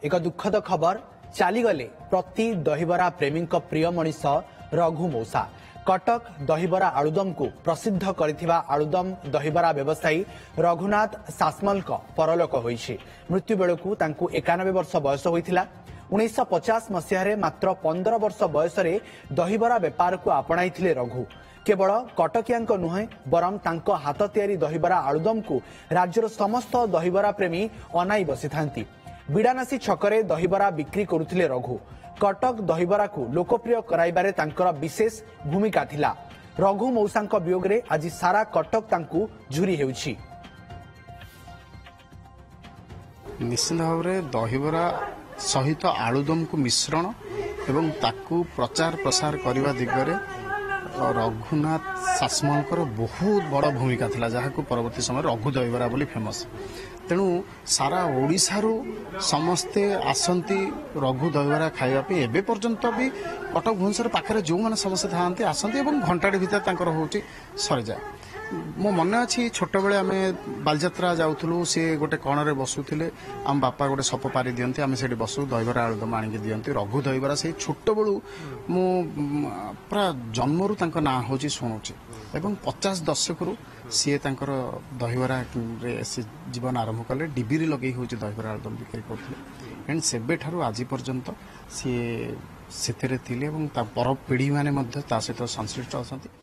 एक दुखद खबर चलीगले प्रति दहीबरा प्रेमी प्रिय मनीष रघु मौसा। कटक दहीबरा आलुदम को प्रसिद्ध करथिबा आलुदम दहीबरा व्यवसायी रघुनाथ सासमल परलोक होइछि। मृत्यु बेलकु तांकु 91 वर्ष बयस होइथिला। 1950 मसीह मात्र 15 वर्ष बयस दहीबरा बेपार को आपणाइथिले रघु। केवल कटकियांक नुहे बरं तांको हाथ तैयारी दहीबरा आलुदम को राज्यर समस्त दहीबरा प्रेमी अनाई बसी थांती। बिड़ानासी छकरे दहीबरा बिक्री करुथिले रघु। कटक दहीबरा को लोकप्रिय कराइबारे तांकर विशेष भूमिका थिला। रघु मौसांक वियोगरे आज सारा कटक तांकु झुरी हेउछि। निश्चित भाव में दहीबरा सहित आलुदम को मिश्रण एवं ताकू प्रचार प्रसार करने दिगरे रघुनाथ सासमलकर बहुत बड़ भूमिका थिला, जहां परवर्ती समय रघु दहीबरा बोली फेमस। तेणु सारा ओडिशारू समस्ते आसंती रघु दहीबरा खाइबा एबे पर्यंत भी कटक भुवनेश्वर पाखरे जो माने समस्ते थांती आसंती एवं घंटाटे भीतर तांकर होची सरी जाए। मो मन अच्छी छोट बेले आम बालजात्रा जाऊँ सी गोटे कणरे बसुले आम बापा गोटे सप पारि दियंती आम से बसु दहीबरा आलुदम आनिक दियंती। रघु दहीबरा से छोट बेलू मु पूरा जन्मरू तांका ना होची शुणुची एवं 50 दशक सी तांकर दहीबरा से जीवन आरंभ कले। डिबिरी लगे होची दहीबरा आलुदम बिक्री करते एंड सेबे ठारू आज पर्यंत सी से पर पीढ़ी माने सहित संश्लिष्ट अच्छा।